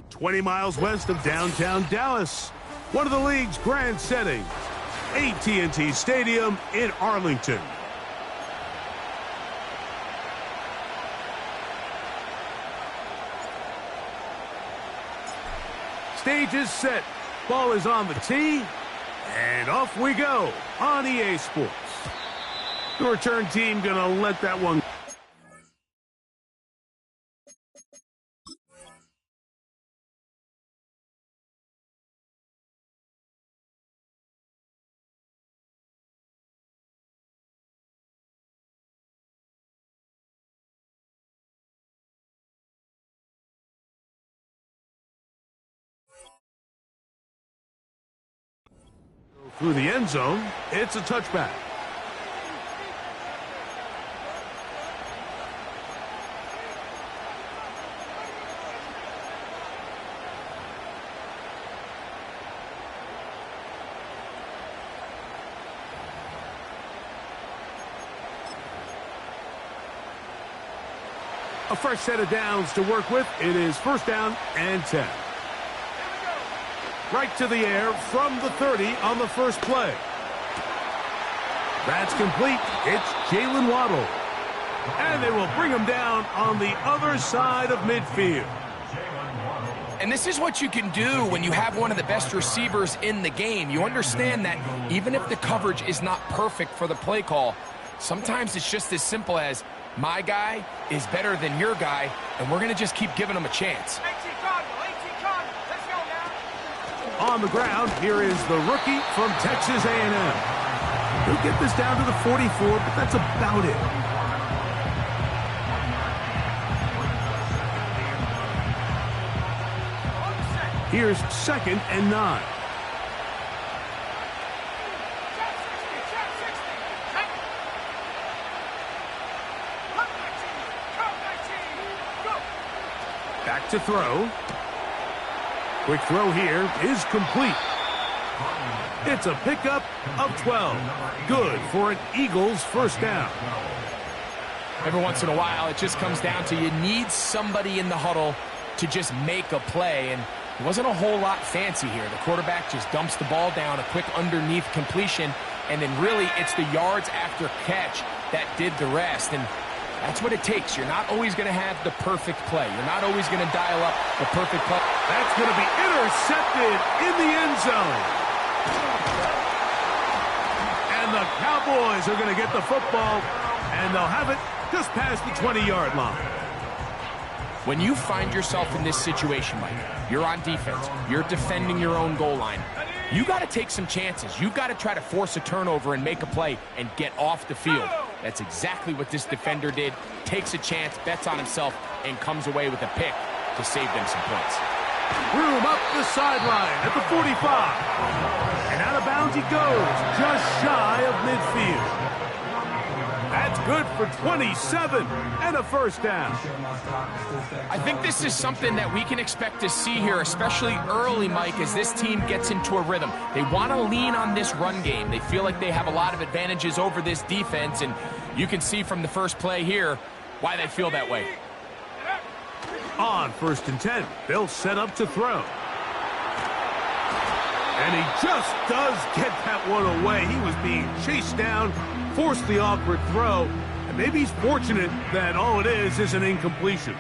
"20 miles west of downtown Dallas, one of the league's grand settings, AT&T Stadium in Arlington. Stage is set, ball is on the tee, and off we go on EA Sports. The return team gonna let that one. Through the end zone, it's a touchback. A fresh set of downs to work with. It is first down and 10. Right to the air from the 30 on the first play. That's complete. It's Jalen Waddle. And they will bring him down on the other side of midfield. And this is what you can do when you have one of the best receivers in the game. You understand that even if the coverage is not perfect for the play call, sometimes it's just as simple as, my guy is better than your guy, and we're going to just keep giving him a chance. On the ground, here is the rookie from Texas A&M. He'll get this down to the 44, but that's about it. Here's 2nd and 9. Back to throw. Quick throw here is complete. It's a pickup of 12. Good for an Eagles first down. Every once in a while, it just comes down to you need somebody in the huddle to just make a play. And it wasn't a whole lot fancy here. The quarterback just dumps the ball down, a quick underneath completion, and then really it's the yards after catch that did the rest. And that's what it takes. You're not always going to have the perfect play. You're not always going to dial up the perfect play. That's going to be intercepted in the end zone. And the Cowboys are going to get the football, and they'll have it just past the 20-yard line. When you find yourself in this situation, Mike, you're on defense, you're defending your own goal line, you got to take some chances. You've got to try to force a turnover and make a play and get off the field. That's exactly what this defender did. Takes a chance, bets on himself, and comes away with a pick to save them some points. Threw him up the sideline at the 45. And out of bounds he goes, just shy of midfield. That's good for 27 and a first down. I think this is something that we can expect to see here, especially early, Mike, as this team gets into a rhythm. They want to lean on this run game. They feel like they have a lot of advantages over this defense, and you can see from the first play here why they feel that way. On 1st and 10, they'll set up to throw. And he just does get that one away. He was being chased down, forced the awkward throw, and maybe he's fortunate that all it is an incompletion.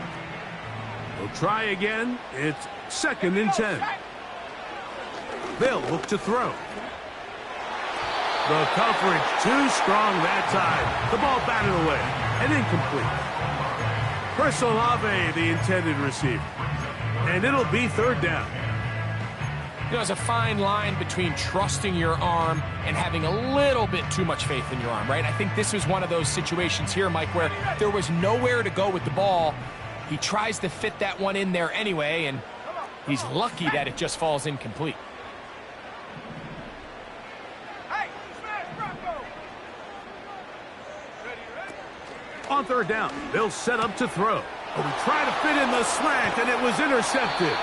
They'll try again. It's 2nd and 10. They'll look to throw. The coverage too strong that time. The ball batted away and incomplete. Chris Olave, the intended receiver. And it'll be 3rd down. You know, there's a fine line between trusting your arm and having a little bit too much faith in your arm, right? I think this was one of those situations here, Mike, where there was nowhere to go with the ball. He tries to fit that one in there anyway, and he's lucky that it just falls incomplete. On 3rd down, they'll set up to throw. But we try to fit in the slant, and it was intercepted.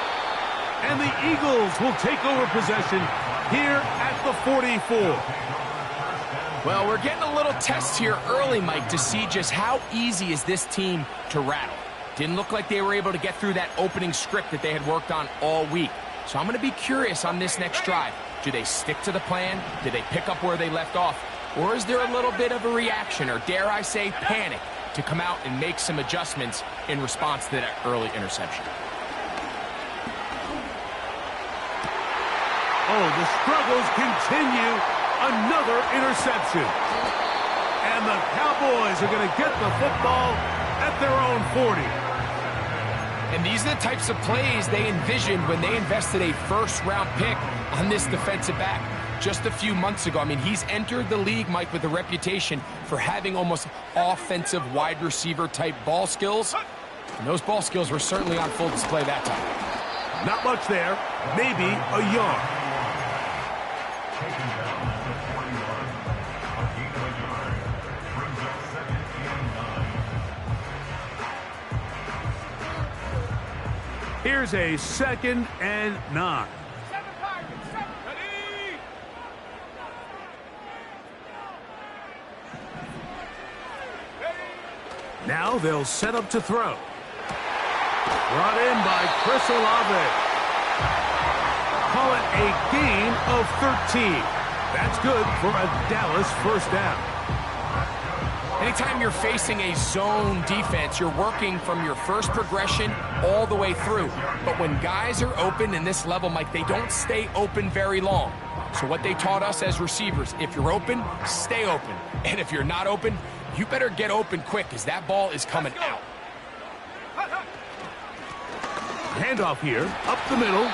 And the Eagles will take over possession here at the 44. Well, we're getting a little test here early, Mike, to see just how easy is this team to rattle. Didn't look like they were able to get through that opening script that they had worked on all week. So I'm going to be curious on this next drive. Do they stick to the plan? Do they pick up where they left off? Or is there a little bit of a reaction, or dare I say panic, to come out and make some adjustments in response to that early interception? Oh, the struggles continue. Another interception. And the Cowboys are going to get the football at their own 40. And these are the types of plays they envisioned when they invested a first-round pick on this defensive back just a few months ago. I mean, he's entered the league, Mike, with a reputation for having almost offensive wide receiver type ball skills. And those ball skills were certainly on full display that time. Not much there. Maybe a yard. Here's a 2nd and 9. Now they'll set up to throw. Brought in by Chris Olave. Call it a gain of 13. That's good for a Dallas first down. Anytime you're facing a zone defense, you're working from your first progression all the way through. But when guys are open in this level, Mike, they don't stay open very long. So what they taught us as receivers, if you're open, stay open. And if you're not open, you better get open quick, because that ball is coming out. Handoff here, up the middle.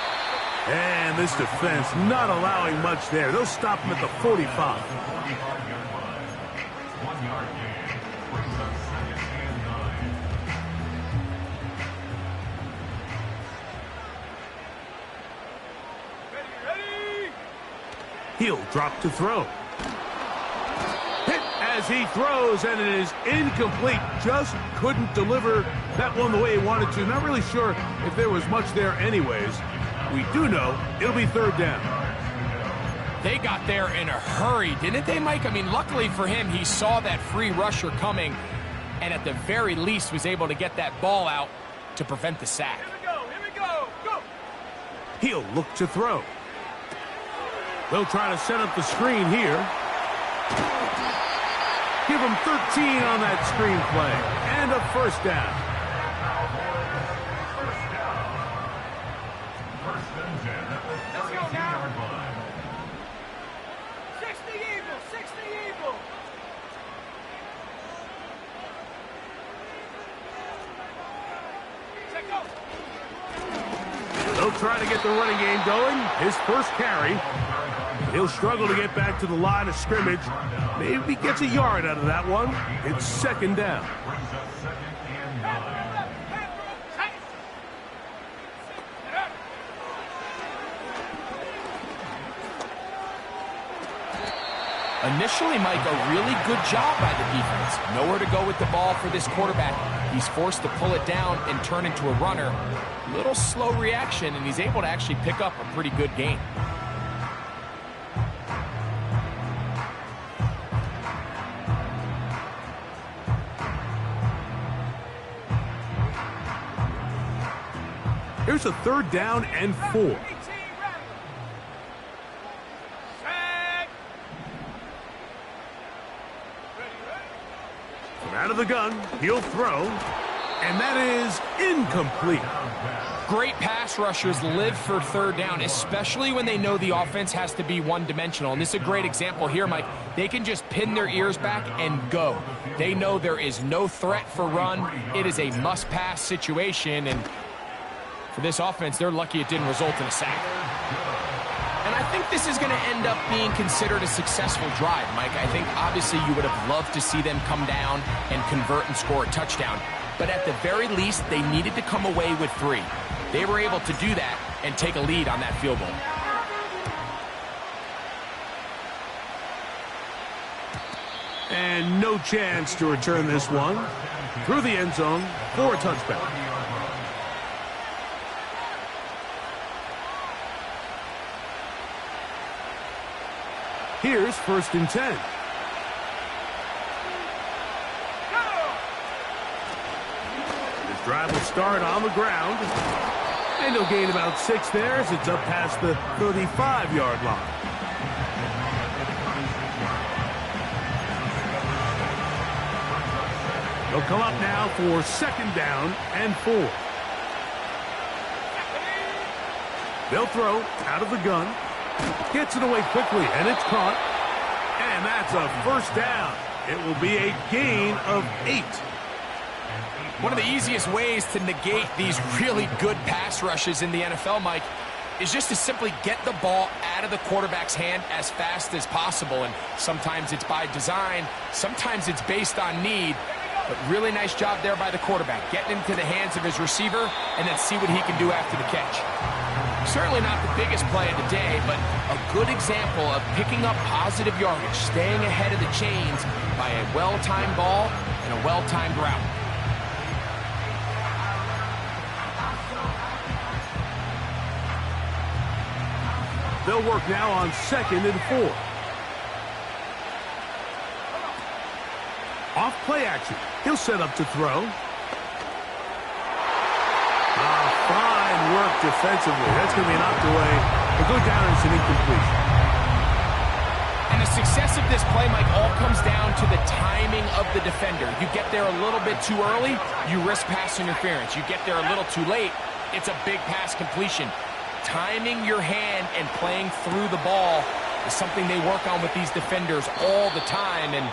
And this defense not allowing much there. They'll stop him at the 45. He'll drop to throw. Hit as he throws, and it is incomplete. Just couldn't deliver that one the way he wanted to. Not really sure if there was much there anyways. We do know it'll be 3rd down. They got there in a hurry, didn't they, Mike? I mean, luckily for him, he saw that free rusher coming, and at the very least was able to get that ball out to prevent the sack. Here we go, go! He'll look to throw. They'll try to set up the screen here. Give him 13 on that screen play. And a first down. Let's go now. 60 Eagles, 60 Eagles. Check go. They'll try to get the running game going. His first carry. He'll struggle to get back to the line of scrimmage. Maybe gets a yard out of that one. It's 2nd down. Initially, Mike, a really good job by the defense. Nowhere to go with the ball for this quarterback. He's forced to pull it down and turn into a runner. Little slow reaction, and he's able to actually pick up a pretty good gain. Here's a 3rd down and 4. From out of the gun, he'll throw, and that is incomplete. Great pass rushers live for 3rd down, especially when they know the offense has to be one-dimensional. And this is a great example here, Mike. They can just pin their ears back and go. They know there is no threat for run. It is a must-pass situation, and for this offense, they're lucky it didn't result in a sack. And I think this is going to end up being considered a successful drive, Mike. I think obviously you would have loved to see them come down and convert and score a touchdown. But at the very least, they needed to come away with 3. They were able to do that and take a lead on that field goal. And no chance to return this one through the end zone for a touchback. Here's 1st and 10. This drive will start on the ground. And he'll gain about 6 there as it's up past the 35-yard line. They'll come up now for 2nd down and 4. They'll throw out of the gun. Gets it away quickly, and it's caught. And that's a 1st down. It will be a gain of 8. One of the easiest ways to negate these really good pass rushes in the NFL, Mike, is just to simply get the ball out of the quarterback's hand as fast as possible. And sometimes it's by design, sometimes it's based on need. But really nice job there by the quarterback, getting into the hands of his receiver and then see what he can do after the catch. Certainly not the biggest play of the day, but a good example of picking up positive yardage, staying ahead of the chains by a well-timed ball and a well-timed route. They'll work now on 2nd and 4. Off play action. He'll set up to throw. Fine work defensively. That's going to be knocked away. It'll go down as an incompletion. And the success of this play, Mike, all comes down to the timing of the defender. You get there a little bit too early, you risk pass interference. You get there a little too late, it's a big pass completion. Timing your hand and playing through the ball is something they work on with these defenders all the time. And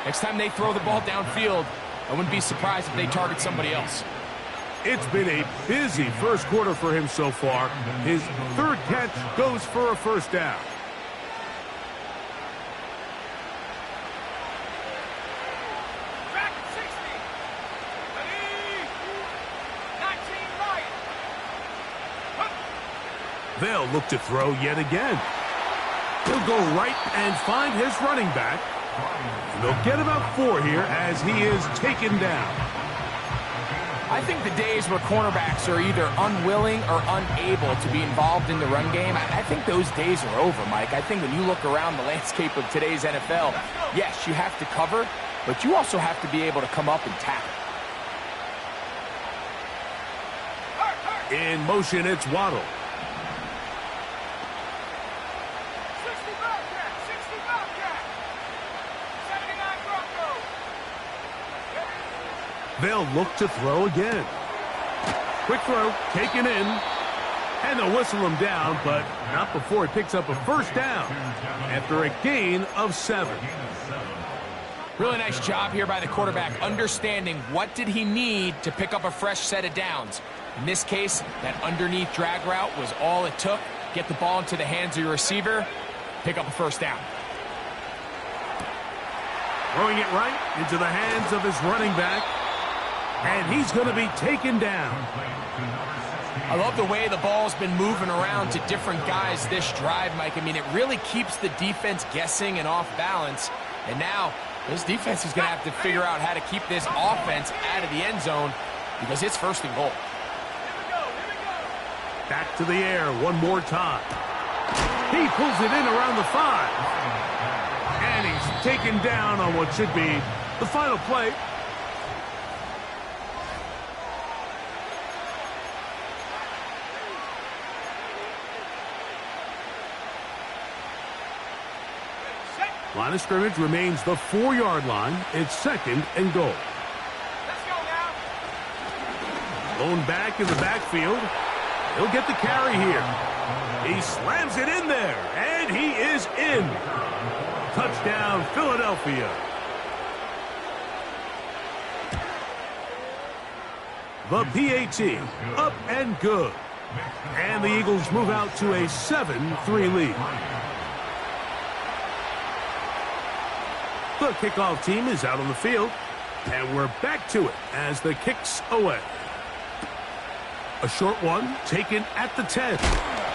next time they throw the ball downfield, I wouldn't be surprised if they target somebody else. It's been a busy 1st quarter for him so far. His 3rd catch goes for a 1st down. Track 60. Ready. 19 right. They'll look to throw yet again. He'll go right and find his running back. And they'll get about 4 here as he is taken down. I think the days where cornerbacks are either unwilling or unable to be involved in the run game, I think those days are over, Mike. I think when you look around the landscape of today's NFL, yes, you have to cover, but you also have to be able to come up and tackle. In motion, it's Waddle. 60 Bobcat. 60 Bobcat. 79 Bronco. They'll look to throw again. Quick throw, taken in. And they'll whistle him down, but not before he picks up a 1st down after a gain of 7. Really nice job here by the quarterback, understanding what did he need to pick up a fresh set of downs. In this case, that underneath drag route was all it took. Get the ball into the hands of your receiver, pick up a 1st down. Throwing it right into the hands of his running back. And he's going to be taken down. I love the way the ball's been moving around to different guys this drive, Mike. I mean, it really keeps the defense guessing and off balance. And now this defense is going to have to figure out how to keep this offense out of the end zone because it's first and goal. Back to the air one more time. He pulls it in around the 5. And he's taken down on what should be the final play. Line of scrimmage remains the 4-yard line. It's second and goal. Let's go now. Blown back in the backfield. He'll get the carry here. He slams it in there, and he is in. Touchdown, Philadelphia. The PAT, up and good. And the Eagles move out to a 7-3 lead. The kickoff team is out on the field, and we're back to it as the kick's away. A short one taken at the 10.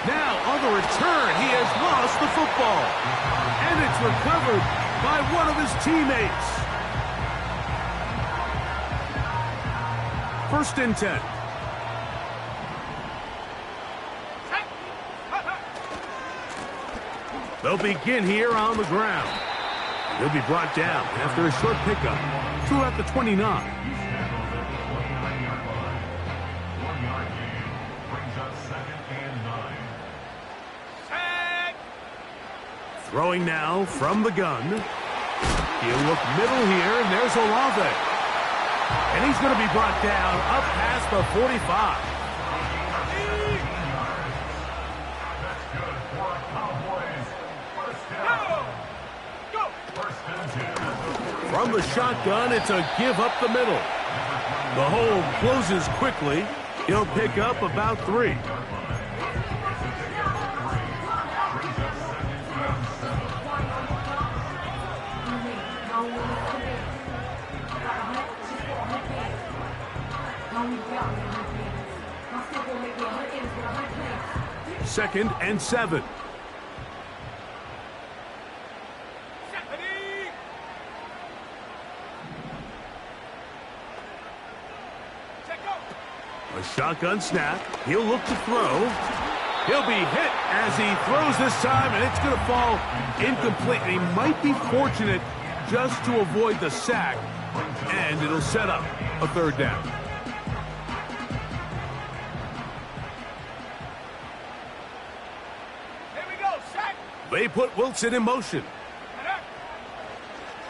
Now on the return, he has lost the football, and it's recovered by one of his teammates. First and 10. They'll begin here on the ground. He'll be brought down after a short pickup. Through at the 29. Throwing now from the gun. He'll look middle here, and there's Olave. And he's going to be brought down up past the 45. From the shotgun, it's a give up the middle. The hole closes quickly. He'll pick up about 3. Second and 7. A shotgun snap. He'll look to throw. He'll be hit as he throws this time, and it's going to fall incomplete. And he might be fortunate just to avoid the sack, and it'll set up a third down. Here we go, sack. They put Wilson in motion.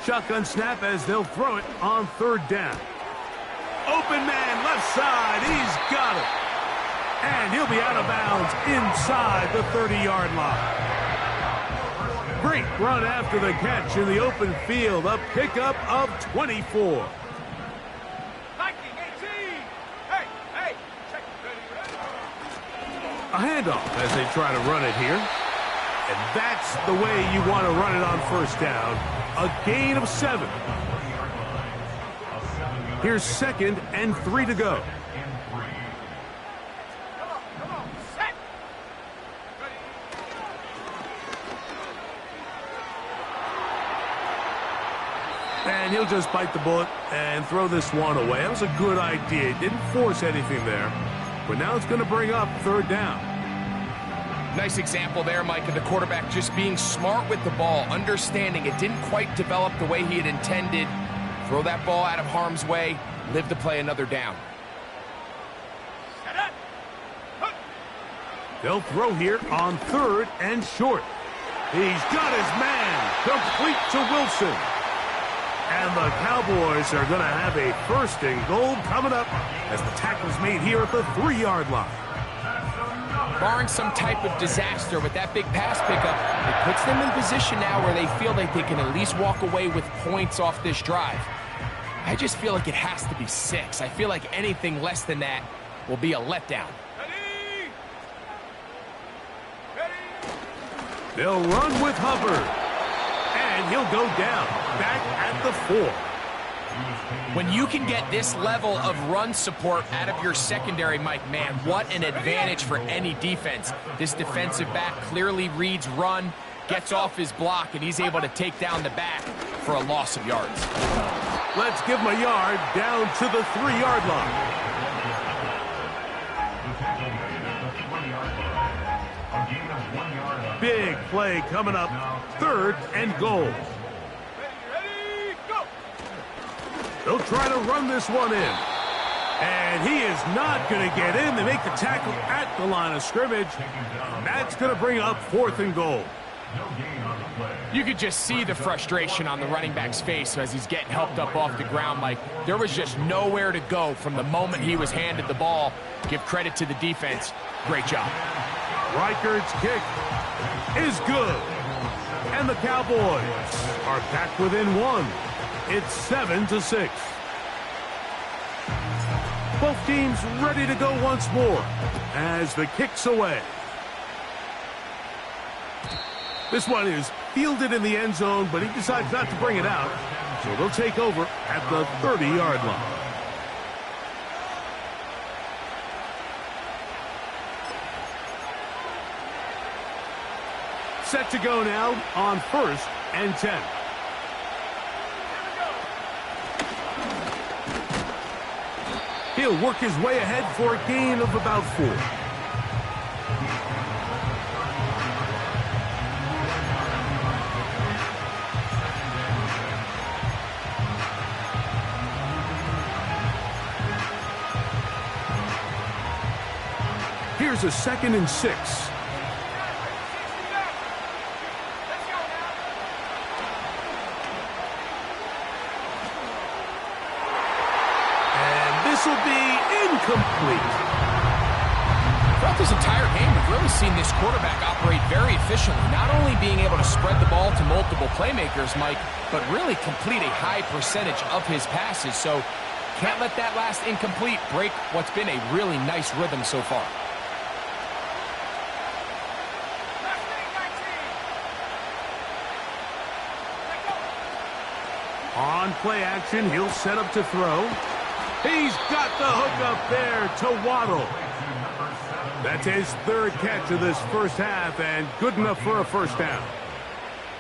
Shotgun snap as they'll throw it on third down. Open man, left side. He's got it. And he'll be out of bounds inside the 30-yard line. Great run after the catch in the open field. A pickup of 24. Hey, check. A handoff as they try to run it here. And that's the way you want to run it on first down. A gain of 7. Here's second and 3 to go. Come on, set. And he'll just bite the bullet and throw this one away. That was a good idea. Didn't force anything there. But now it's going to bring up third down. Nice example there, Mike, of the quarterback just being smart with the ball, understanding it didn't quite develop the way he had intended. Throw that ball out of harm's way, live to play another down. They'll throw here on third and short. He's got his man complete to Wilson. And the Cowboys are going to have a first and goal coming up as the tackle's made here at the 3-yard line. Barring some type of disaster with that big pass pickup, it puts them in position now where they feel like they can at least walk away with points off this drive. I just feel like it has to be 6. I feel like anything less than that will be a letdown. They'll run with Hubbard. And he'll go down, back at the 4. When you can get this level of run support out of your secondary, Mike, man, what an advantage for any defense. This defensive back clearly reads run, gets off his block, and he's able to take down the back for a loss of yards. Let's give him a yard down to the 3-yard line. Big play coming up, 3rd and goal. Ready, go! They'll try to run this one in. And he is not going to get in. They make the tackle at the line of scrimmage. And that's going to bring up 4th and goal. You could just see the frustration on the running back's face as he's getting helped up off the ground. Like, there was just nowhere to go from the moment he was handed the ball. Give credit to the defense. Great job. Reichard's kick is good. And the Cowboys are back within 1. It's 7-6. Both teams ready to go once more as the kick's away. This one is fielded in the end zone, but he decides not to bring it out. So they'll take over at the 30-yard line. Set to go now on 1st and 10. He'll work his way ahead for a gain of about 4. Here's a 2nd and 6. This will be incomplete. Throughout this entire game, we've really seen this quarterback operate very efficiently, not only being able to spread the ball to multiple playmakers, Mike, but really complete a high percentage of his passes. So can't let that last incomplete break what's been a really nice rhythm so far. On play action, he'll set up to throw. He's got the hook up there to Waddle. That's his 3rd catch of this first half, and good enough for a 1st down.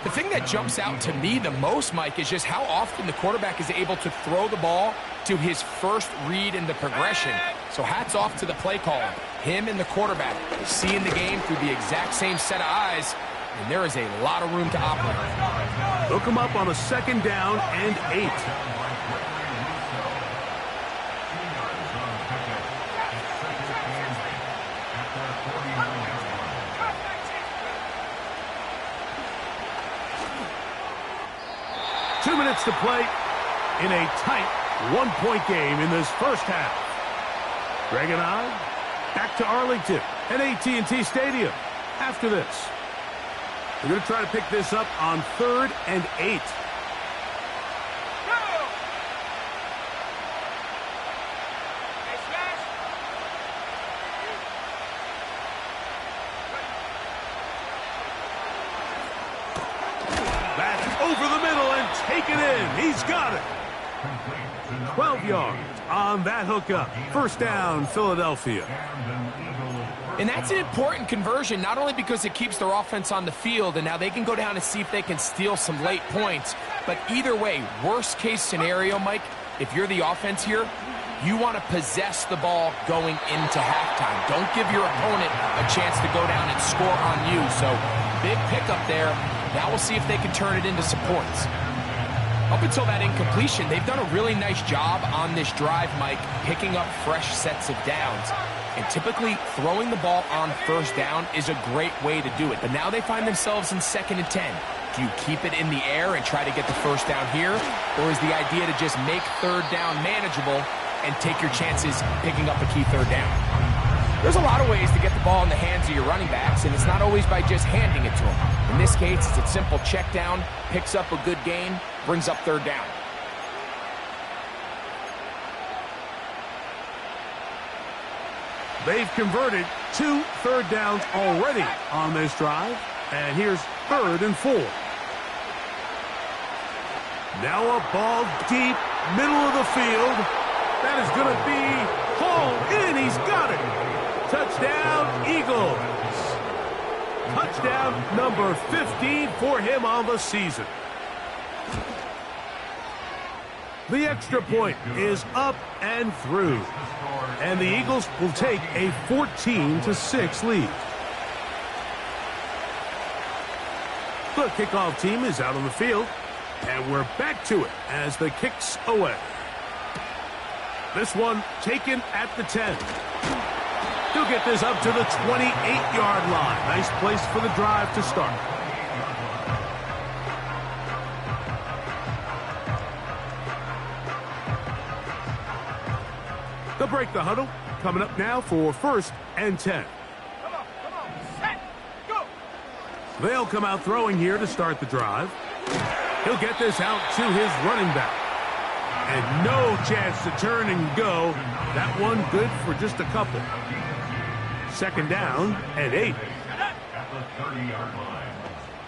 The thing that jumps out to me the most, Mike, is just how often the quarterback is able to throw the ball to his first read in the progression. So hats off to the play caller. Him and the quarterback seeing the game through the exact same set of eyes, and there is a lot of room to operate. Look him up on a 2nd down and 8. 2 minutes to play in a tight 1-point game in this first half. Greg and I back to Arlington at AT&T Stadium after this. We're going to try to pick this up on 3rd and 8. Over the middle and take it in. He's got it. 12 yards on that hookup. 1st down, Philadelphia. And that's an important conversion, not only because it keeps their offense on the field, and now they can go down and see if they can steal some late points. But either way, worst case scenario, Mike, if you're the offense here, you want to possess the ball going into halftime. Don't give your opponent a chance to go down and score on you. So big pickup there. Now we'll see if they can turn it into some points. Up until that incompletion, they've done a really nice job on this drive, Mike, picking up fresh sets of downs. And typically, throwing the ball on 1st down is a great way to do it. But now they find themselves in 2nd and 10. Do you keep it in the air and try to get the 1st down here? Or is the idea to just make 3rd down manageable and take your chances picking up a key 3rd down? There's a lot of ways to get the ball in the hands of your running backs, and it's not always by just handing it to them. In this case, it's a simple check down, picks up a good gain, brings up 3rd down. They've converted 2 3rd downs already on this drive, and here's 3rd and 4. Now a ball deep middle of the field. That is going to be hauled in. He's got it. Touchdown, Eagles. Touchdown number 15 for him on the season. The extra point is up and through. And the Eagles will take a 14-6 lead. The kickoff team is out on the field. And we're back to it as the kick's away. This one taken at the 10. He'll get this up to the 28-yard line. Nice place for the drive to start. They'll break the huddle. Coming up now for 1st and 10. Come on, set, go. They'll come out throwing here to start the drive. He'll get this out to his running back. And no chance to turn and go. That one good for just a couple. 2nd down and 8. At the 30-yard line.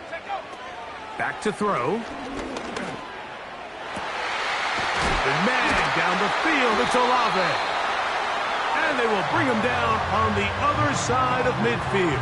Set, go. Back to throw. And man down the field, it's Olave. And they will bring him down on the other side of midfield.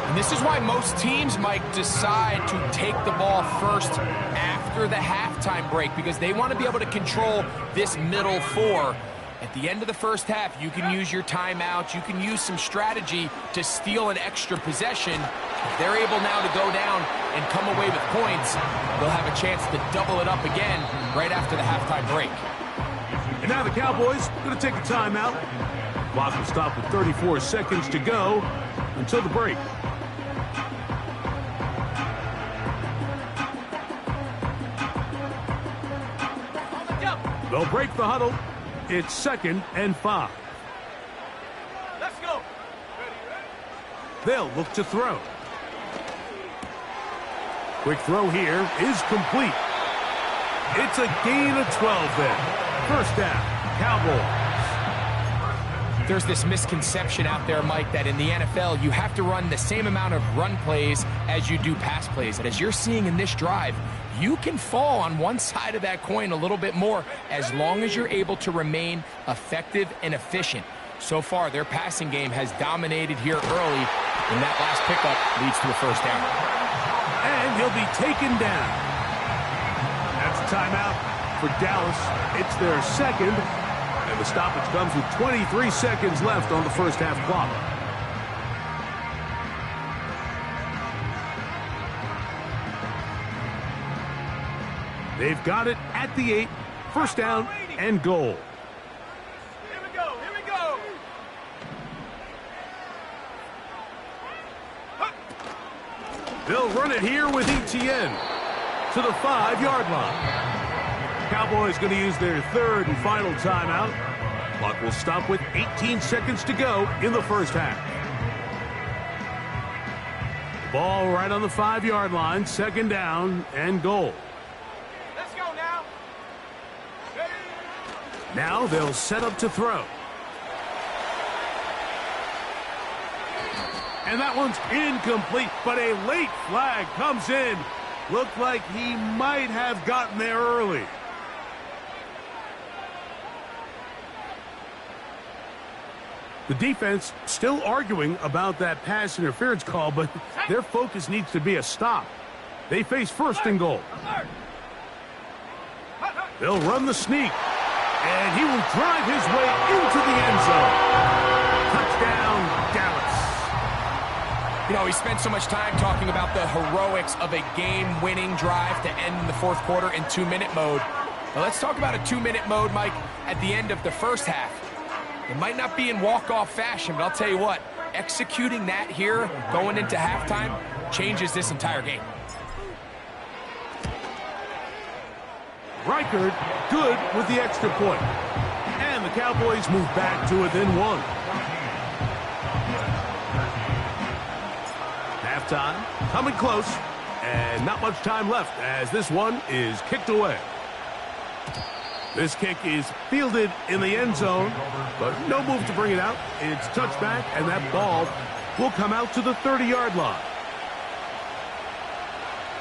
And this is why most teams, Mike, decide to take the ball first after the halftime break, because they want to be able to control this middle 4. At the end of the first half, you can use your timeout. You can use some strategy to steal an extra possession. If they're able now to go down and come away with points, they'll have a chance to double it up again right after the halftime break. And now the Cowboys are going to take a timeout. Clock will stop with 34 seconds to go until the break. They'll break the huddle. It's 2nd and 5. Let's go. Ready. They'll look to throw. Quick throw here is complete. It's a gain of 12 then. 1st down, Cowboys. There's this misconception out there, Mike, that in the NFL, you have to run the same amount of run plays as you do pass plays. And as you're seeing in this drive, you can fall on one side of that coin a little bit more as long as you're able to remain effective and efficient. So far, their passing game has dominated here early, and that last pickup leads to a 1st down. And he'll be taken down. That's a timeout for Dallas. It's their 2nd, and the stoppage comes with 23 seconds left on the first half clock. They've got it at the 8, 1st down and goal. Here we go, here we go. They'll run it here with ETN to the 5-yard line. Cowboys going to use their 3rd and final timeout. Clock will stop with 18 seconds to go in the first half. Ball right on the 5-yard line, 2nd down and goal. Let's go now. Ready. Now they'll set up to throw. And that one's incomplete, but a late flag comes in. Looked like he might have gotten there early. The defense still arguing about that pass interference call, but their focus needs to be a stop. They face 1st and goal. They'll run the sneak, and he will drive his way into the end zone. Touchdown, Dallas. You know, we spent so much time talking about the heroics of a game-winning drive to end the 4th quarter in 2-minute mode. Now let's talk about a 2-minute mode, Mike, at the end of the first half. It might not be in walk-off fashion, but I'll tell you what, executing that here going into halftime changes this entire game. Reichard good with the extra point. And the Cowboys move back to within 1. Halftime coming close, and not much time left as this one is kicked away. This kick is fielded in the end zone, but no move to bring it out. It's touchback, and that ball will come out to the 30-yard line.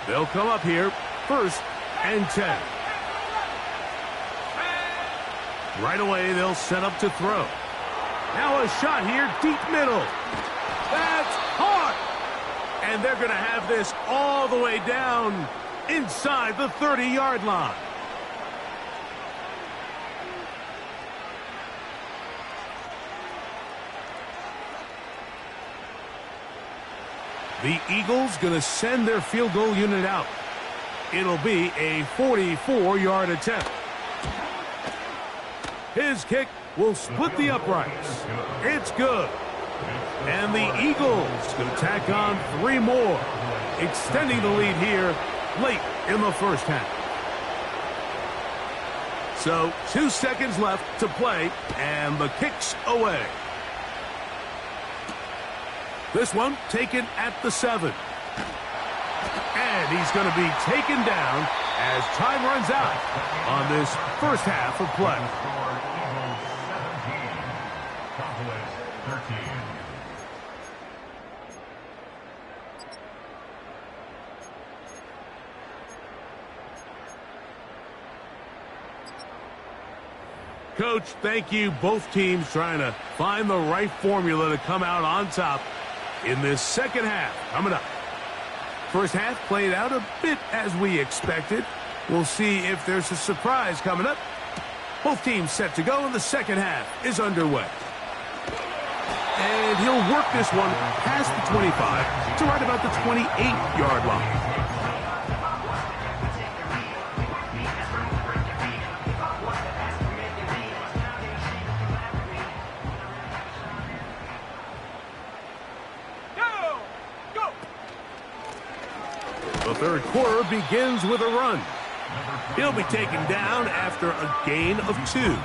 They'll come up here, 1st and 10. Right away, they'll set up to throw. Now a shot here, deep middle. That's hard. And they're going to have this all the way down inside the 30-yard line. The Eagles going to send their field goal unit out. It'll be a 44-yard attempt. His kick will split the uprights. It's good. And the Eagles going to tack on 3 more, extending the lead here late in the first half. So 2 seconds left to play, and the kick's away. This one taken at the 7. And he's going to be taken down as time runs out on this first half of play. Coach, thank you. Both teams trying to find the right formula to come out on top in this second half coming up. First half played out a bit as we expected. We'll see if there's a surprise coming up. Both teams set to go, and the second half is underway. And he'll work this one past the 25 to right about the 28-yard line. The third quarter begins with a run. He'll be taken down after a gain of 2.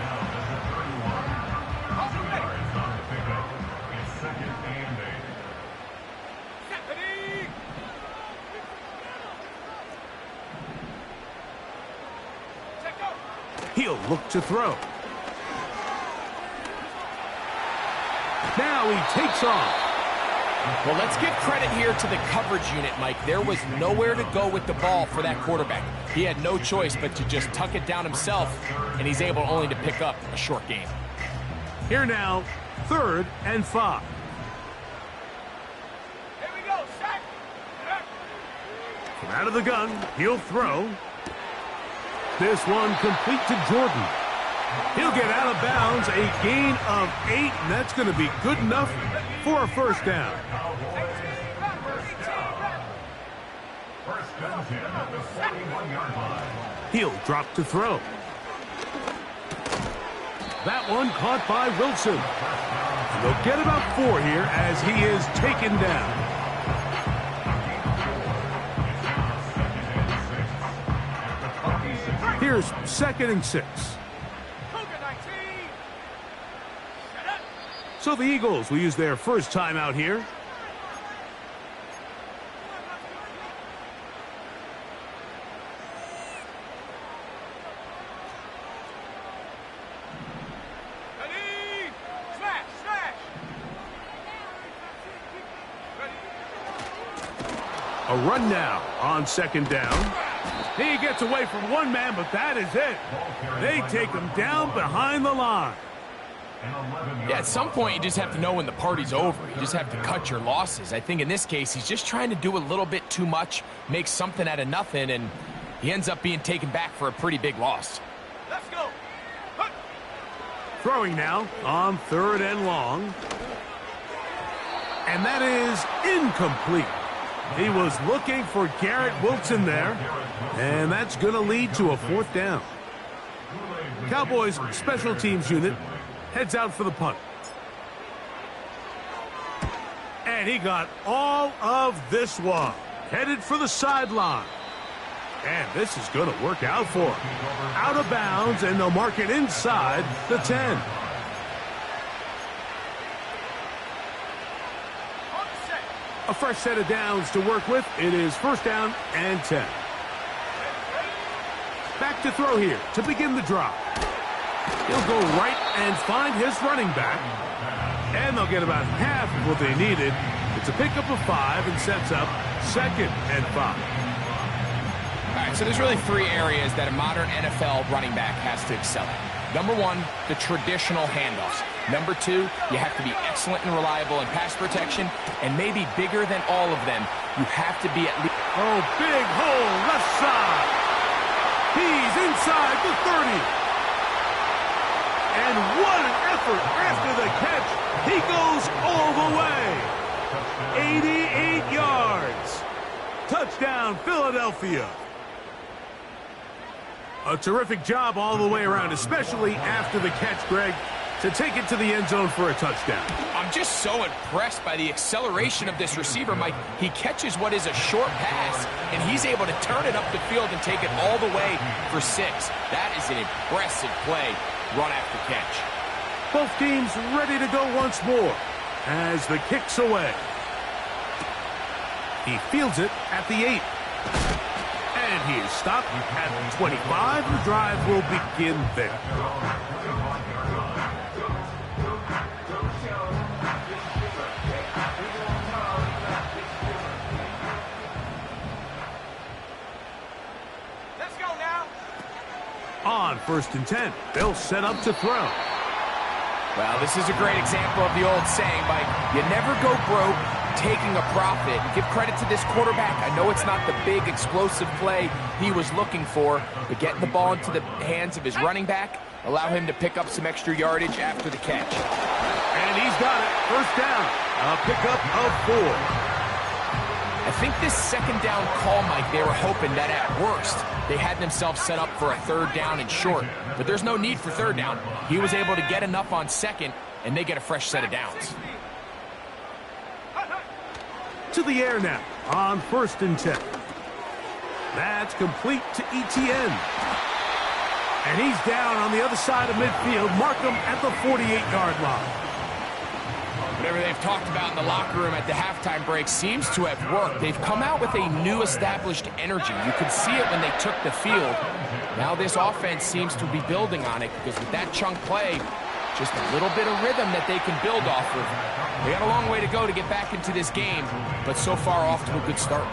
He'll look to throw. Now he takes off. Well, let's give credit here to the coverage unit, Mike. There was nowhere to go with the ball for that quarterback. He had no choice but to just tuck it down himself, and he's able only to pick up a short gain. Here now, 3rd and 5. Here we go, sack. From out of the gun, he'll throw. This one complete to Jordan. He'll get out of bounds, a gain of 8, and that's going to be good enough for a first down. He'll drop to throw. That one caught by Wilson. And they'll get about 4 here as he is taken down. Here's 2nd and 6. So the Eagles will use their first timeout here. Ready? Smash, smash. A run now on 2nd down. He gets away from one man, but that is it. They take him down behind the line. Yeah, at some point, you just have to know when the party's over. You just have to cut your losses. I think in this case, he's just trying to do a little bit too much, make something out of nothing, and he ends up being taken back for a pretty big loss. Let's go. Hup. Throwing now on 3rd and long. And that is incomplete. He was looking for Garrett Wilson there, and that's going to lead to a 4th down. Cowboys special teams unit heads out for the punt. And he got all of this one. Headed for the sideline. And this is going to work out for him. Out of bounds, and they'll mark it inside the 10. A fresh set of downs to work with. It is 1st down and 10. Back to throw here to begin the drop. He'll go right and find his running back. And they'll get about half of what they needed. It's a pickup of 5 and sets up 2nd and 5. All right, so there's really 3 areas that a modern NFL running back has to excel at. Number one, the traditional handoffs. Number two, you have to be excellent and reliable in pass protection, and maybe bigger than all of them, you have to be at least... Oh, big hole, left side. He's inside the 30. And what an effort after the catch. He goes all the way. 88 yards. Touchdown, Philadelphia. A terrific job all the way around, especially after the catch, Greg, to take it to the end zone for a touchdown. I'm just so impressed by the acceleration of this receiver, Mike. He catches what is a short pass, and he's able to turn it up the field and take it all the way for 6. That is an impressive play, run after catch. Both teams ready to go once more as the kick's away. He fields it at the 8. And he is stopped at the 25. The drive will begin there. Let's go now. On 1st and 10, they'll set up to throw. Well, this is a great example of the old saying, Mike. You never go broke taking a profit. Give credit to this quarterback. I know it's not the big explosive play he was looking for, but getting the ball into the hands of his running back, allow him to pick up some extra yardage after the catch. And he's got it. 1st down. A pickup of 4. I think this 2nd down call, Mike, they were hoping that at worst they had themselves set up for a 3rd down and short. But there's no need for 3rd down. He was able to get enough on 2nd, and they get a fresh set of downs. To the air now on 1st and 10. That's complete to Etienne. And he's down on the other side of midfield. Mark him at the 48-yard line. Whatever they've talked about in the locker room at the halftime break seems to have worked. They've come out with a new established energy. You could see it when they took the field. Now this offense seems to be building on it because with that chunk play, just a little bit of rhythm that they can build off of. They got a long way to go to get back into this game, but so far off to a good start.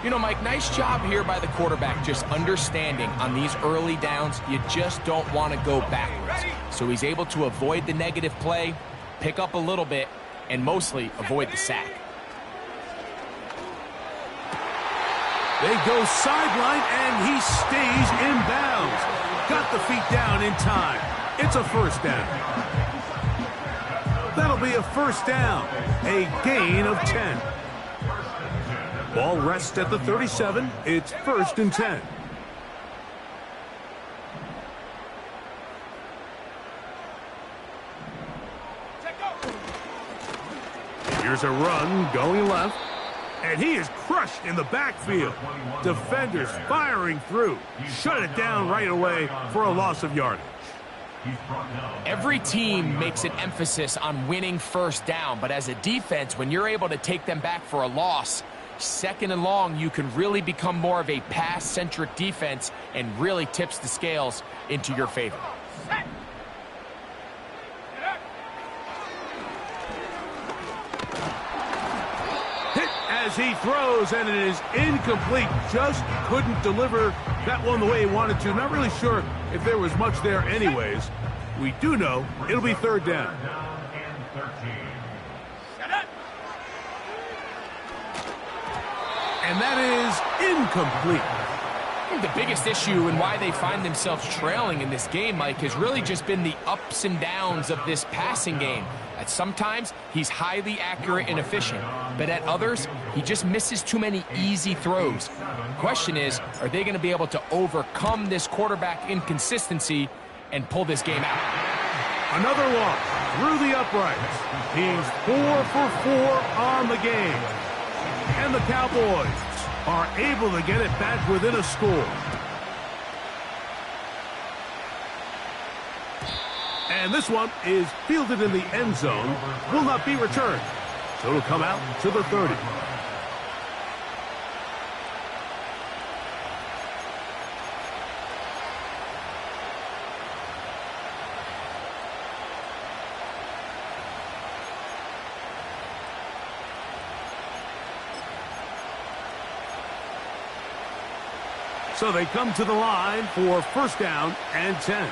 You know, Mike, nice job here by the quarterback, just understanding on these early downs, you just don't want to go backwards. So he's able to avoid the negative play, pick up a little bit, and mostly avoid the sack. They go sideline, and he stays in bounds. Got the feet down in time. It's a 1st down. That'll be a 1st down. A gain of 10. Ball rests at the 37. It's 1st and 10. Here's a run going left. And he is crushed in the backfield. Defenders firing through. Shut it down right away for a loss of yardage. Every team makes an emphasis on winning 1st down, but as a defense, when you're able to take them back for a loss, 2nd and long, you can really become more of a pass-centric defense and really tips the scales into your favor. Hit as he throws, and it is incomplete. Just couldn't deliver that one the way he wanted to. Not really sure if there was much there anyways. We do know it'll be 3rd down. And that is incomplete. I think the biggest issue and why they find themselves trailing in this game, Mike, has really just been the ups and downs of this passing game. At sometimes, he's highly accurate and efficient, but at others, he just misses too many easy throws. The question is, are they going to be able to overcome this quarterback inconsistency and pull this game out? Another walk through the uprights. He's 4 for 4 on the game. And the Cowboys are able to get it back within a score. And this one is fielded in the end zone. Will not be returned. So it'll come out to the 30. So they come to the line for 1st down and 10.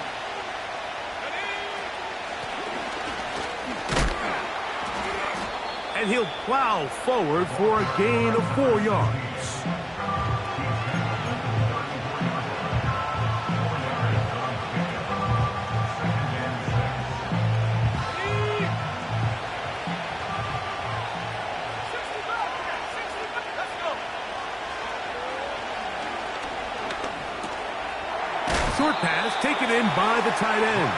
And he'll plow forward for a gain of 4 yards. Short pass taken in by the tight end.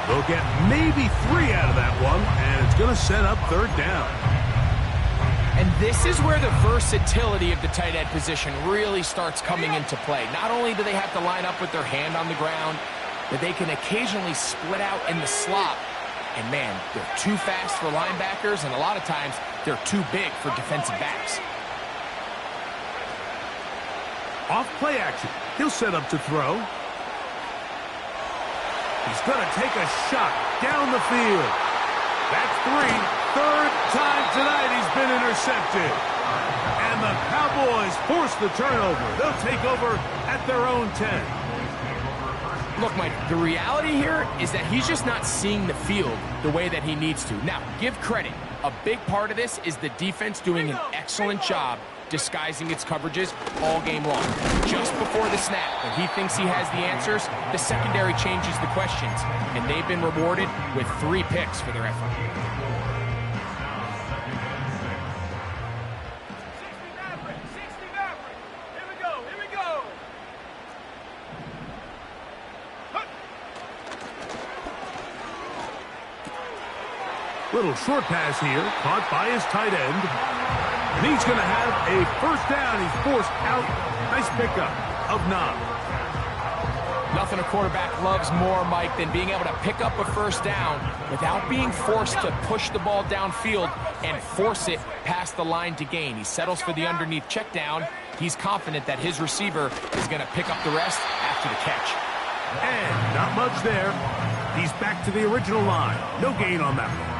They'll get maybe 3 out of that one, and it's going to set up 3rd down. And this is where the versatility of the tight end position really starts coming into play. Not only do they have to line up with their hand on the ground, but they can occasionally split out in the slot. And man, they're too fast for linebackers, and a lot of times they're too big for defensive backs. Off play action. He'll set up to throw. He's going to take a shot down the field. That's 3. 3rd time tonight he's been intercepted. And the Cowboys force the turnover. They'll take over at their own 10. Look, Mike, the reality here is that he's just not seeing the field the way that he needs to. Now, give credit. A big part of this is the defense doing an excellent job disguising its coverages all game long. Just before the snap, when he thinks he has the answers, the secondary changes the questions, and they've been rewarded with 3 picks for their effort. Here we go. Little short pass here, caught by his tight end. And he's going to have a 1st down. He's forced out. Nice pickup of 9. Nothing a quarterback loves more, Mike, than being able to pick up a 1st down without being forced to push the ball downfield and force it past the line to gain. He settles for the underneath check down. He's confident that his receiver is going to pick up the rest after the catch. And not much there. He's back to the original line. No gain on that one.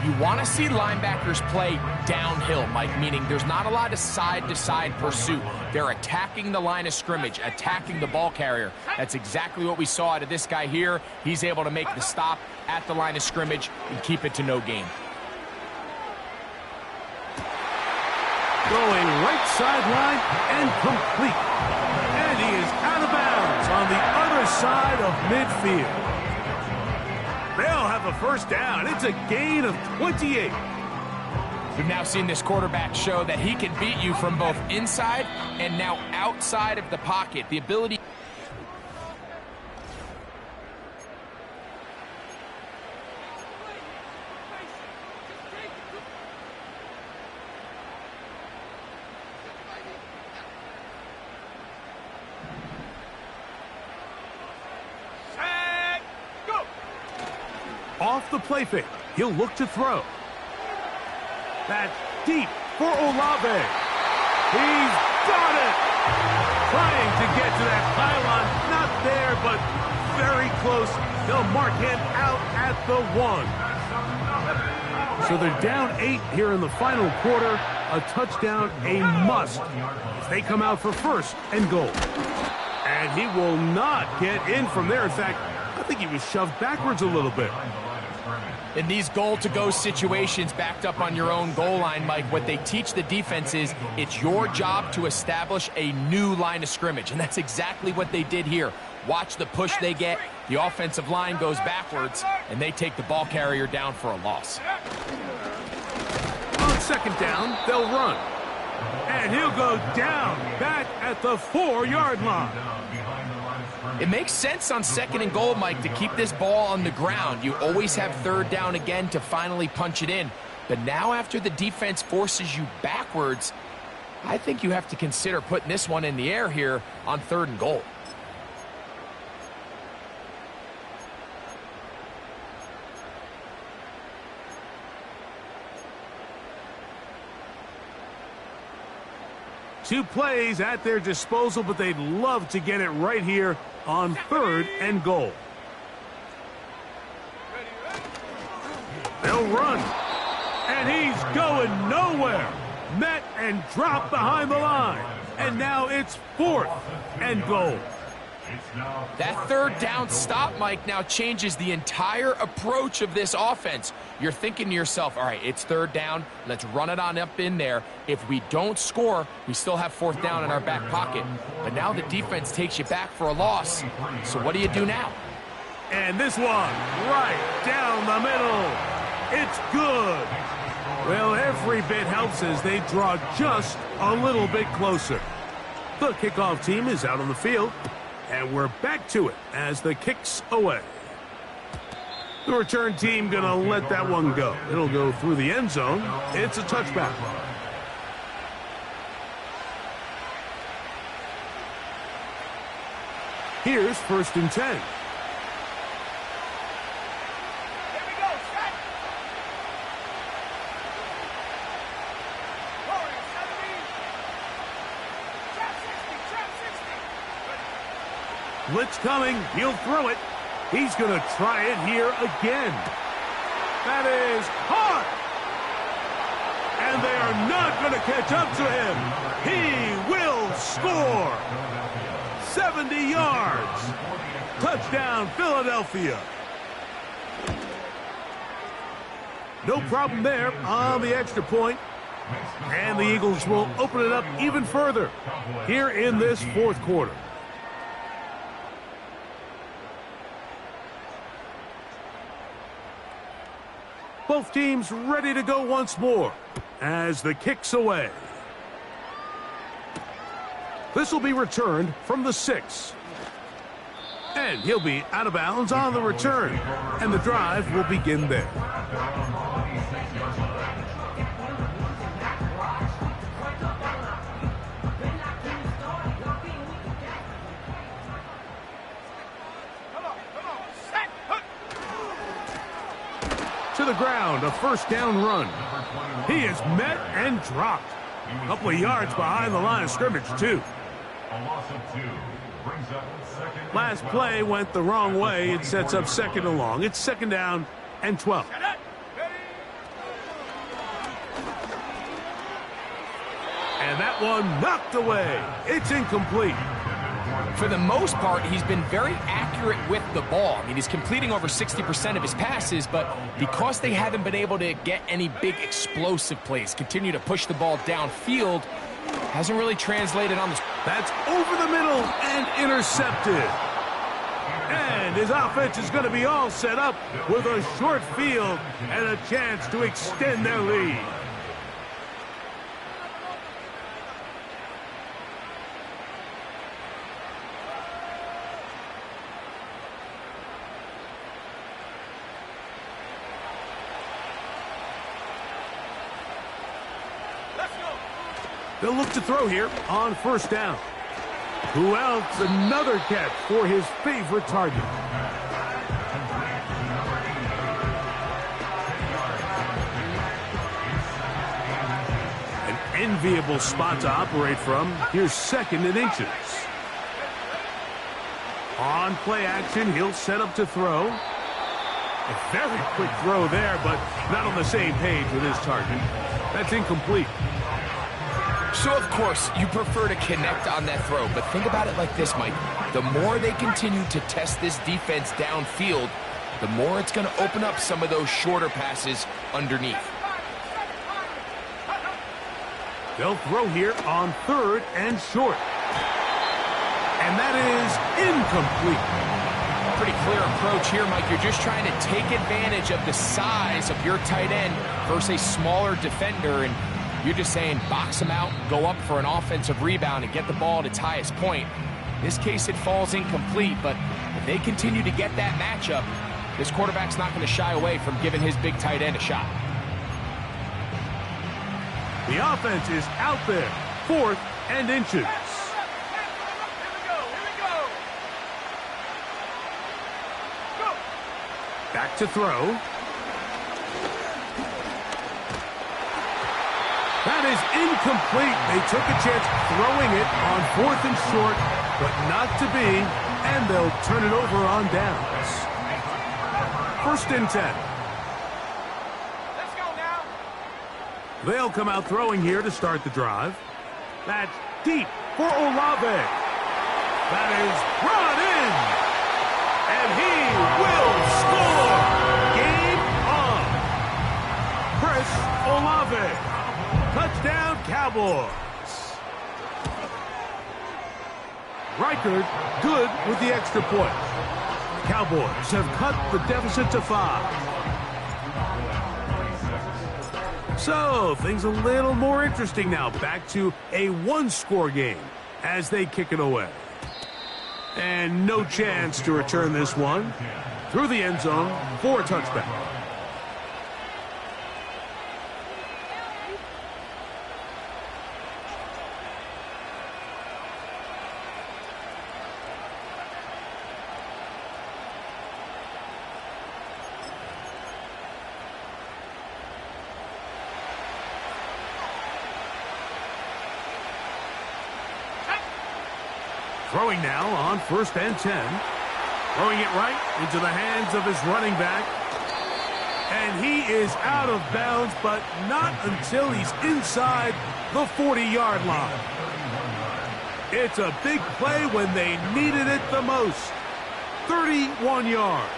You want to see linebackers play downhill, Mike, meaning there's not a lot of side-to-side pursuit. They're attacking the line of scrimmage, attacking the ball carrier. That's exactly what we saw out of this guy here. He's able to make the stop at the line of scrimmage and keep it to no gain. Going right sideline and complete. And he is out of bounds on the other side of midfield. They'll have a 1st down. It's a gain of 28. We've now seen this quarterback show that he can beat you from both inside and now outside of the pocket. The ability... Off the play fake. He'll look to throw. That's deep for Olave. He's got it. Trying to get to that pylon. Not there, but very close. They'll mark him out at the 1. So they're down 8 here in the final quarter. A touchdown, a must. As they come out for 1st and goal. And he will not get in from there. In fact, I think he was shoved backwards a little bit. In these goal-to-go situations backed up on your own goal line, Mike, what they teach the defense is it's your job to establish a new line of scrimmage, and that's exactly what they did here. Watch the push they get. The offensive line goes backwards, and they take the ball carrier down for a loss. On 2nd down, they'll run. And he'll go down back at the 4-yard line. It makes sense on 2nd and goal, Mike, to keep this ball on the ground. You always have 3rd down again to finally punch it in. But now after the defense forces you backwards, I think you have to consider putting this one in the air here on 3rd and goal. Two plays at their disposal, but they'd love to get it right here on 3rd and goal. They'll run. And he's going nowhere. Met and dropped behind the line. And now it's 4th and goal. That third down stop, Mike, now changes the entire approach of this offense. You're thinking to yourself, all right, it's third down. Let's run it on up in there. If we don't score, we still have fourth down in our back pocket. But now the defense takes you back for a loss. So what do you do now? And this one, right down the middle. It's good. Well, every bit helps as they draw just a little bit closer. The kickoff team is out on the field, and we're back to it as the kick's away. The return team gonna let that one go. It'll go through the end zone. It's a touchback. Here's 1st and 10. Blitz coming. He'll throw it. He's going to try it here again. That is hard. And they are not going to catch up to him. He will score. 70 yards. Touchdown, Philadelphia. No problem there on the extra point. And the Eagles will open it up even further here in this 4th quarter. Both teams ready to go once more as the kick's away. This will be returned from the 6. And he'll be out of bounds on the return. And the drive will begin there. To the ground, a 1st down run. He is met and dropped. A couple of yards behind the line of scrimmage, too. Last play went the wrong way. It sets up 2nd and long. It's 2nd down and 12. And that one knocked away. It's incomplete. For the most part, he's been very accurate with the ball. I mean, he's completing over 60% of his passes, but because they haven't been able to get any big explosive plays, continue to push the ball downfield, hasn't really translated on this. That's over the middle and intercepted. And his offense is going to be all set up with a short field and a chance to extend their lead. They'll look to throw here on 1st down. Who else? Another catch for his favorite target. An enviable spot to operate from. Here's 2nd and inches. On play action, he'll set up to throw. A very quick throw there, but not on the same page with his target. That's incomplete. So, of course, you prefer to connect on that throw, but think about it like this, Mike. The more they continue to test this defense downfield, the more it's going to open up some of those shorter passes underneath. They'll throw here on 3rd and short. And that is incomplete. Pretty clear approach here, Mike. You're just trying to take advantage of the size of your tight end versus a smaller defender, and you're just saying box him out, go up for an offensive rebound, and get the ball at its highest point. In this case, it falls incomplete, but if they continue to get that matchup, this quarterback's not going to shy away from giving his big tight end a shot. The offense is out there, 4th and inches. Back to throw. That is incomplete. They took a chance throwing it on 4th and short, but not to be, and they'll turn it over on downs. 1st and 10. Let's go now. They'll come out throwing here to start the drive. That's deep for Olave. That is brought in. And he will score. Game on. Chris Olave. Touchdown, Cowboys. Reichard good with the extra point. Cowboys have cut the deficit to 5. So, things a little more interesting now. Back to a one-score game as they kick it away. And no chance to return this one through the end zone for a touchback. Throwing now on 1st and 10. Throwing it right into the hands of his running back. And he is out of bounds, but not until he's inside the 40-yard line. It's a big play when they needed it the most. 31 yards.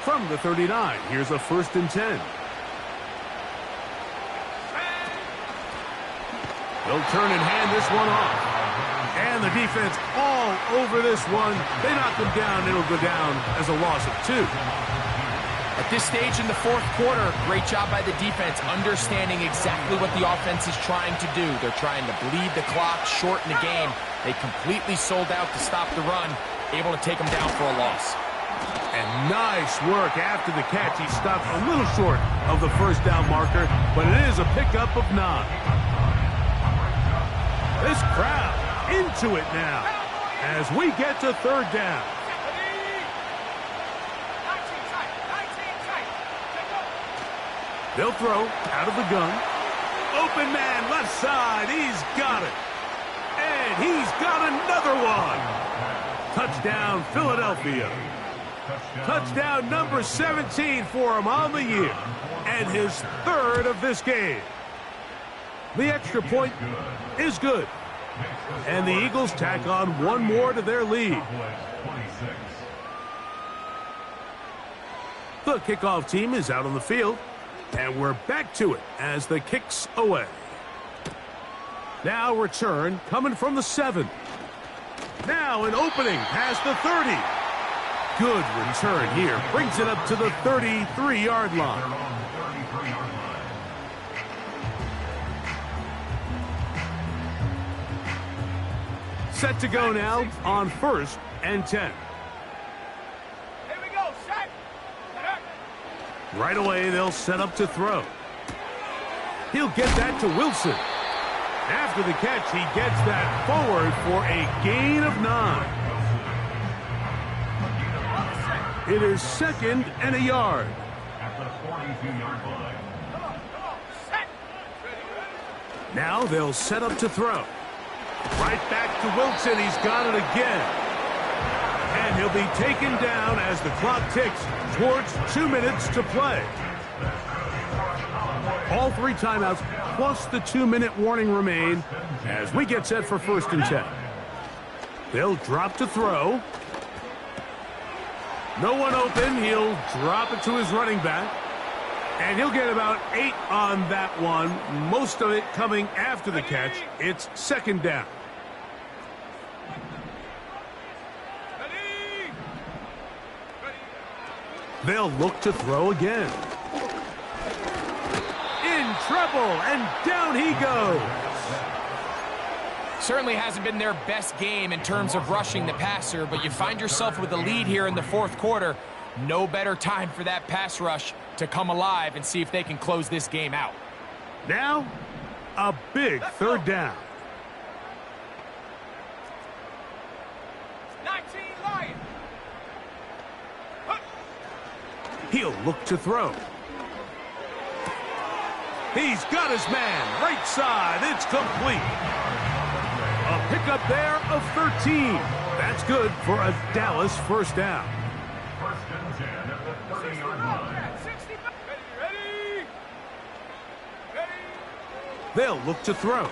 From the 39, here's a 1st and 10. They'll turn and hand this one off. And the defense all over this one. They knock him down. It'll go down as a loss of 2. At this stage in the 4th quarter, great job by the defense understanding exactly what the offense is trying to do. They're trying to bleed the clock, shorten the game. They completely sold out to stop the run, able to take them down for a loss. And nice work after the catch. He stopped a little short of the 1st down marker, but it is a pickup of 9. This crowd into it now as we get to 3rd down. They'll throw out of the gun. Open man left side. He's got it. And he's got another one. Touchdown, Philadelphia. Touchdown number 17 for him on the year. And his 3rd of this game. The extra point is good. And the Eagles tack on one more to their lead. The kickoff team is out on the field. And we're back to it as the kick's away. Now return coming from the 7. Now an opening past the 30. Good return here. Brings it up to the 33-yard line. Set to go now on 1st and 10. Here we go, set. Right away, they'll set up to throw. He'll get that to Wilson. After the catch, he gets that forward for a gain of 9. It is 2nd and a yard. At the 42-yard line. Come on, set. Now they'll set up to throw. Right back to Wilson. He's got it again. And he'll be taken down as the clock ticks towards 2 minutes to play. All 3 timeouts plus the 2-minute warning remain as we get set for 1st and 10. They'll drop to throw. No one open. He'll drop it to his running back. And he'll get about 8 on that one. Most of it coming after the catch. It's 2nd down. They'll look to throw again. In trouble, and down he goes. Certainly hasn't been their best game in terms of rushing the passer, but you find yourself with a lead here in the 4th quarter. No better time for that pass rush to come alive and see if they can close this game out. Now, a big 3rd down. 19 Lions. He'll look to throw. He's got his man. Right side. It's complete. A pickup there of 13. That's good for a Dallas 1st down. 1st and 10 at the 30-yard line. 60. Ready. They'll look to throw.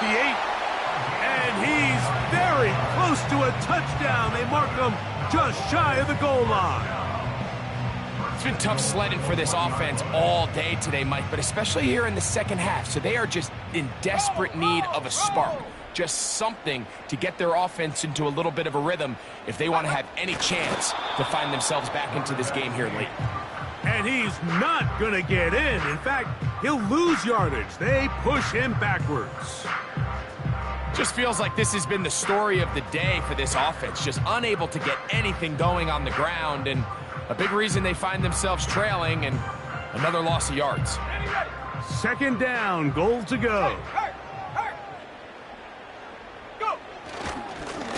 the 8. And he's very close to a touchdown. They mark him just shy of the goal line. It's been tough sledding for this offense all day today, Mike, but especially here in the second half. So they are just in desperate need of a spark. Just something to get their offense into a little bit of a rhythm if they want to have any chance to find themselves back into this game here late. And he's not going to get in. In fact, he'll lose yardage. They push him backwards. Just feels like this has been the story of the day for this offense. Just unable to get anything going on the ground, and a big reason they find themselves trailing, and another loss of yards. Second down, goal to go.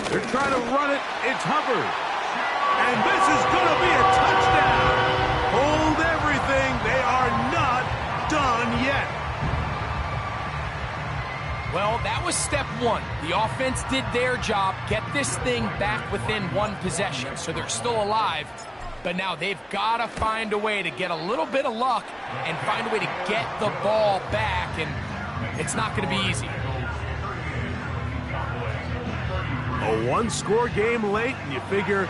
They're trying to run it. It's Hubbard. And this is going to be a touchdown. Hold everything. They are not done yet. Well, that was step one. The offense did their job, get this thing back within one possession, so they're still alive. But now they've got to find a way to get a little bit of luck and find a way to get the ball back, and it's not going to be easy. A one-score game late, and you figure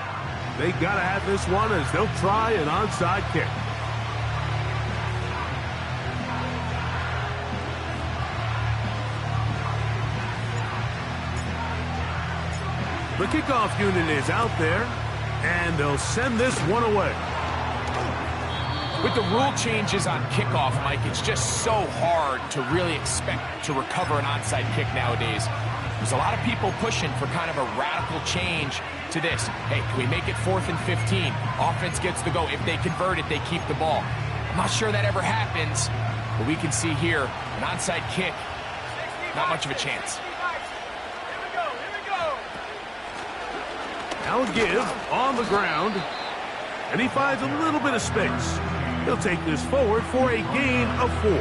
they got to have this one as they'll try an onside kick. The kickoff unit is out there, and they'll send this one away. With the rule changes on kickoff, Mike, it's just so hard to really expect to recover an onside kick nowadays. There's a lot of people pushing for kind of a radical change to this. Hey, can we make it 4th and 15? Offense gets the go. If they convert it, they keep the ball. I'm not sure that ever happens, but we can see here an onside kick, not much of a chance. Now a give on the ground, and he finds a little bit of space. He'll take this forward for a gain of 4.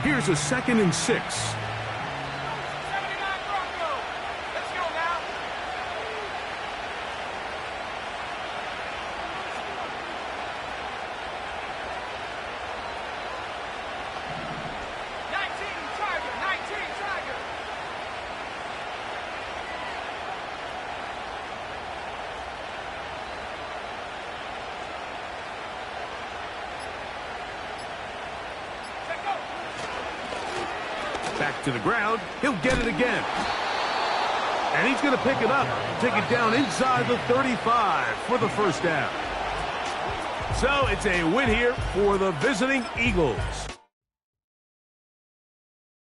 Here's a 2nd and 6. Back to the ground. He'll get it again. And he's going to pick it up. Take it down inside the 35 for the first down. So it's a win here for the visiting Eagles.